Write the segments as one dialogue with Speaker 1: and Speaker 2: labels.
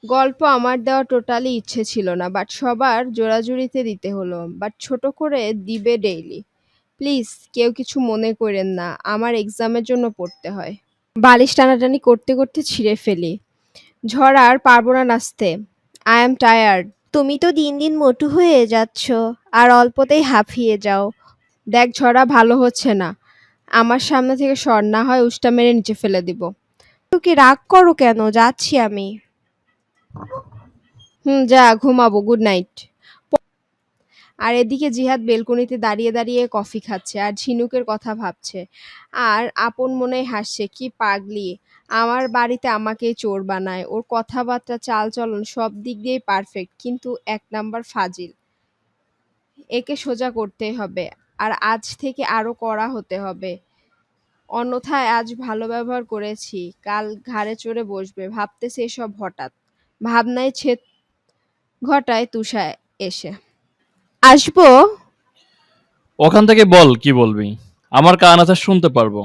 Speaker 1: গল্প আমার দেওয়া টোটালি ইচ্ছে ছিল না, বাট সবার জোড়াজুড়িতে দিতে হলো। বাট ছোট করে দিবে ডেইলি। প্লিজ কেউ কিছু মনে করেন না, আমার এক্সামের জন্য পড়তে হয়। বালিশ টানাটানি করতে করতে ছিঁড়ে ফেলি। ঝড় আর পারবো না নাচতে। I am tired. তুমি তো দিন দিন মোটু হয়ে যাচ্ছ, আর অল্পতেই হাঁফিয়ে যাও। দেখ ঝড়া, ভালো হচ্ছে না। আমার সামনে থেকে সর, না হয় উষ্টা মেরে নিচে ফেলে দিব। তোকে রাগ করো কেন? যাচ্ছি আমি। হুম, যা ঘুমাবো। Good night. আর এদিকে জিহাদ বেলকনিতে দাঁড়িয়ে দাঁড়িয়ে কফি খাচ্ছে আর ঝিনুকের কথা ভাবছে। আর আপন মনে হাসছে, কি পাগলি। আমার বাড়িতে আমাকেই চোর বানায়। ওর কথাবার্তা, চালচলন সব দিক দিয়েই পারফেক্ট, কিন্তু এক নাম্বার ফাজিল। একে সোজা করতেই হবে, আর আজ থেকে আরো কড়া হতে হবে। অন্যথায় আজ ভালো ব্যবহার করেছি, কাল ঘাড়ে চড়ে বসবে। ভাবতেছে এসব হঠাৎ ভাবনায় ছেদ ঘটায় তুষা এসে। আসবো।
Speaker 2: ওখান থেকে বল কি বলবি। আমার কান আছে, শুনতে পারবো।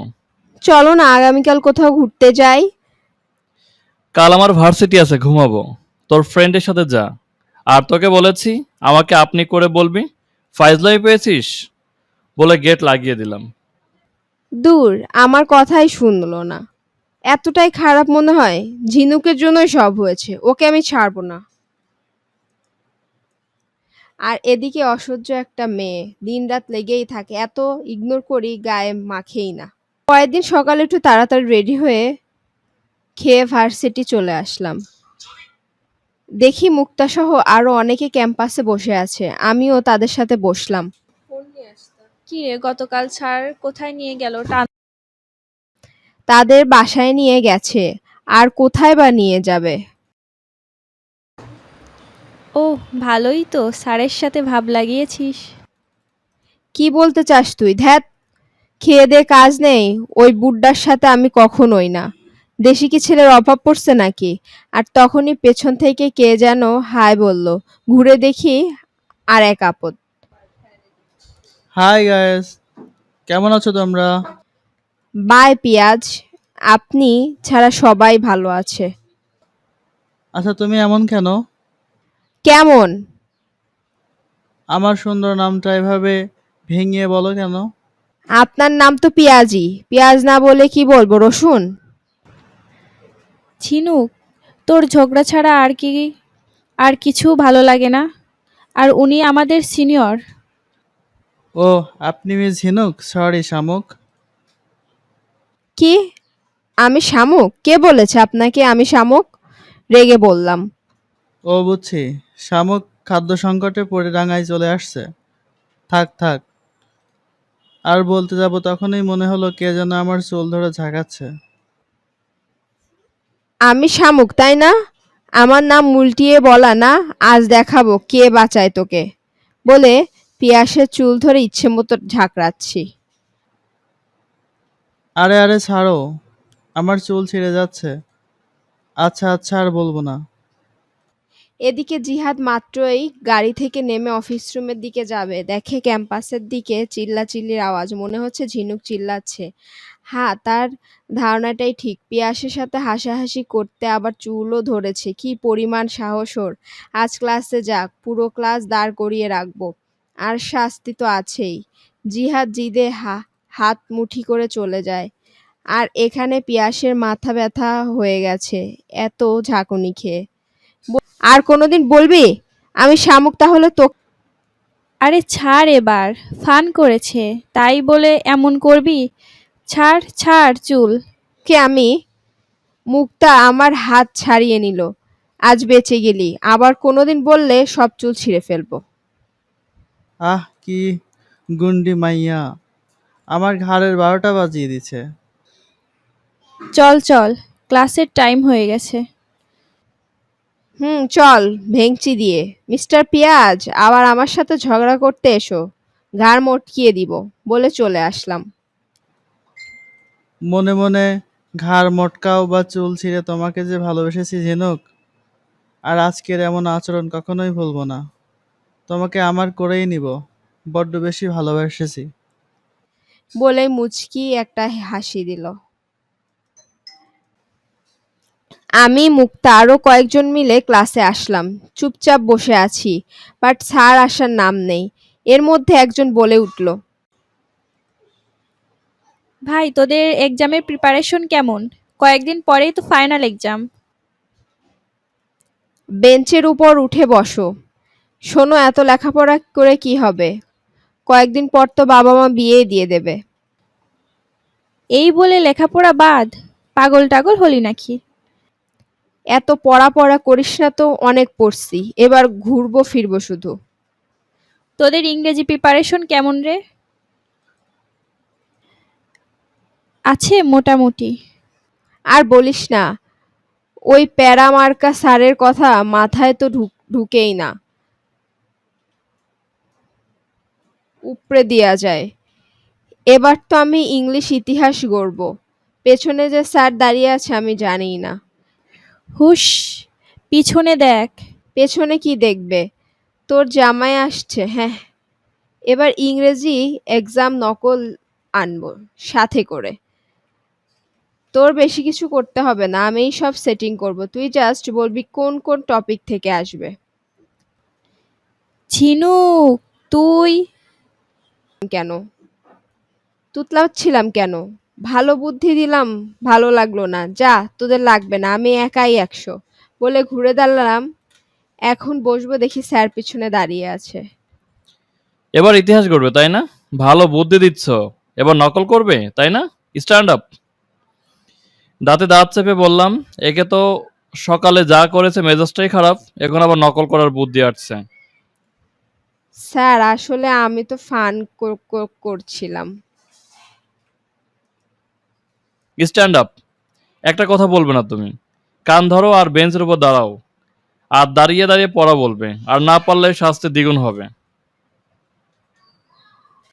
Speaker 1: চলো না আগামীকাল কোথাও ঘুরতে যাই।
Speaker 2: কাল আমার ভার্সিটি আছে, ঘুমাবো। তোর ফ্রেন্ডের সাথে যা। আর তোকে বলেছি আমাকে আপনি করে বলবি। ফাইজলাই পেয়েছিস বলে গেট লাগিয়ে দিলাম।
Speaker 1: দূর, আমার কথাই শুনলো না। এতটাই খারাপ মনে হয়? ঝিনুকের জন্যই সব হয়েছে, ওকে আমি ছাড়বো না। আর এদিকে অসহ্য একটা মেয়ে, দিনরাত লেগেই থাকে, এত ইগনোর করি গায়ে মাখেই না। পরের দিন সকালে একটু তাড়াতাড়ি রেডি হয়ে খেয়ে ভার্সিটি চলে আসলাম। দেখি মুক্তাসহ আরো অনেকে ক্যাম্পাসে বসে আছে, আমিও তাদের সাথে বসলাম।
Speaker 3: কি রে, গতকাল স্যার কোথায় নিয়ে গেল?
Speaker 1: তাদের বাসায় নিয়ে গেছে, আর কোথায় বা নিয়ে যাবে।
Speaker 3: ওহ, ভালোই তো, স্যারের সাথে ভাব লাগিয়েছিস।
Speaker 1: কি বলতে চাস তুই? ধ্যাত, খেয়ে দে কাজ নেই, ওই বুড্ডার সাথে আমি কখনোই না। দেশি কি ছেলের অভাব পড়ছে নাকি? আর তখনই পেছন থেকে কে যেন হাই বলল। ঘুরে দেখি আর এক আপদ।
Speaker 4: হাই গাইস, কেমন আছো তোমরা?
Speaker 1: বাই পিয়াজ। আপনি ছাড়া সবাই ভালো আছে।
Speaker 4: আচ্ছা, তুমি এমন কেন?
Speaker 1: কেমন?
Speaker 4: আমার সুন্দর নামটা এভাবে ভেঙিয়ে বলো কেন?
Speaker 1: আপনার নাম তো পিয়াজি, পিয়াজ না বলে কি বলবো, রসুন?
Speaker 3: ঝিনুক, তোর ঝগড়া ছাড়া আর কিছু ভালো লাগে না। আর উনি আমাদের সিনিয়র।
Speaker 4: ও, আপনি মিস ঝিনুক, সরি শামুক।
Speaker 1: কি? আমি শামুক? কে বলেছে আপনাকে আমি শামুক? রেগে বললাম।
Speaker 4: ও বুঝছি, শামুক খাদ্য সংকটে পড়ে ডাঙায় চলে আসছে। থাক থাক, আর বলতে যাব তখনই মনে হলো কে যেন আমার চুল ধরে ঝাঁকাচ্ছে।
Speaker 1: আমি শামুক তাই না? আমার নাম উল্টিয়ে বলা না। আজ দেখাবো কে বাঁচায় তোকে। বলে পিয়াসের চুল ধরে ইচ্ছে মতো ঝাঁকড়াচ্ছি।
Speaker 4: আরে আরে ছাড়ো, আমার চুল ছিঁড়ে যাচ্ছে। আচ্ছা আচ্ছা, আর বলবো না।
Speaker 1: এদিকে জিহাদ মাত্রই গাড়ি থেকে নেমে অফিস রুমের দিকে যাবে, দেখে ক্যাম্পাসের দিকে চিল্লাচিল্লির আওয়াজ। মনে হচ্ছে ঝিনুক চিল্লাচ্ছে। হ্যাঁ, তার ধারণাটাই ঠিক। পিয়াসের সাথে হাসাহাসি করতে আবার চুলও ধরেছে। কি পরিমাণ সাহস ওর! আজ ক্লাসে যাক, পুরো ক্লাস দাঁড় করিয়ে রাখবো। আর শাস্তি তো আছেই। জিহাদ জিদে হাত মুঠি করে চলে যায়। আর এখানে পিয়াসের মাথা ব্যথা হয়ে গেছে এত ঝাঁকুনি খেয়ে। আর কোনোদিন বলবি আমি শামুক, তাহলে তো।
Speaker 3: আরে ছাড় এবার, ফান করেছে তাই বলে এমন করবি? ছাড় ছাড় চুল।
Speaker 1: কে আমি? মুক্তা আমার হাত ছাড়িয়ে নিল। আজ বেঁচে গেলি, আবার কোনোদিন বললে সব চুল ছিঁড়ে ফেলবো।
Speaker 4: আহ কি গুন্ডি মাইয়া, আমার ঘাড়ের 12টা বাজিয়ে দিছে।
Speaker 3: চল চল, ক্লাসের টাইম হয়ে গেছে।
Speaker 1: হুম, চল। ভেংচি দিয়ে মিস্টার পিয়াজ, আবার আমার সাথে ঝগড়া করতে এসো, ঘাড় মটকিয়ে দিব। বলে চলে আসলাম।
Speaker 4: মনে মনে ঘাড় মটকাও বা চুল ছিঁড়ে তোমাকে যে ভালোবেসেছি ঝিনুক, আর আজকের এমন আচরণ কখনোই ভুলবো না। তোমাকে আমার করেই নিব, বড্ড বেশি ভালোবেসেছি।
Speaker 1: বলে মুচকি একটা হাসি দিল। আমি, মুক্তা আরো কয়েকজন মিলে ক্লাসে আসলাম। চুপচাপ বসে আছি, বাট স্যার আসার নাম নেই। এর মধ্যে একজন বলে উঠল,
Speaker 3: ভাই তোদের এক্সামের প্রিপারেশন কেমন? কয়েকদিন পরেই তো ফাইনাল এক্সাম।
Speaker 1: বেঞ্চের উপর উঠে বসো। শোনো, এত লেখাপড়া করে কি হবে? কয়েকদিন পর তো বাবা মা বিয়ে দিয়ে দেবে।
Speaker 3: এই বলে লেখাপড়া বাদ? পাগল টাগল হলি নাকি?
Speaker 1: এত পড়া পড়া করিস না তো, অনেক পড়ছি, এবার ঘুরবো ফিরবো শুধু।
Speaker 3: তোদের ইংরেজি প্রিপারেশন কেমন রে? আছে মোটামুটি।
Speaker 1: আর বলিস না, ওই প্যারা মার্কা স্যারের কথা মাথায় তো ঢুকেই না, উপড়ে দেয়া যায়। এবার তো আমি ইংলিশ ইতিহাস গড়ব। পেছনে যে স্যার দাঁড়িয়ে আছে আমি জানিই না।
Speaker 3: হুশ, পিছনে দেখ।
Speaker 1: পেছনে কি দেখবে? তোর জামাই আসছে। হ্যাঁ, এবার ইংরেজি এক্সাম নকল আনবো সাথে করে। তোর বেশি কিছু করতে হবে না, আমিই সব সেটিং করব। তুই জাস্ট বলবি কোন কোন টপিক থেকে আসবে।
Speaker 3: ঝিনুক, তুই?
Speaker 1: কেন তুতলাচ্ছিলাম কেন? ভালো বুদ্ধি দিলাম, ভালো লাগলো না। যা, তোদের লাগবে না, আমি একাই 100 বলে ঘুরে দাঁড়ালাম। এখন বসবো, দেখি স্যার পিছনে দাঁড়িয়ে আছে।
Speaker 2: এবার ইতিহাস করবে তাই না? ভালো বুদ্ধি দিচ্ছ। এবার নকল করবে তাই না? Stand up. দাঁতে দাঁত চেপে বললাম, একে তো সকালে যা করেছে মেজাজটাই খারাপ, এখন আবার নকল করার বুদ্ধি আসছে।
Speaker 1: স্যার, আসলে আমি তো ফান করছিলাম।
Speaker 2: Stand up. একটা কথা বলবে না তুমি। কান ধরো আর বেঞ্চের উপর দাঁড়াও। আর দাঁড়িয়ে দাঁড়িয়ে পড়া বলবে, আর না পারলে শাস্তি দ্বিগুণ হবে।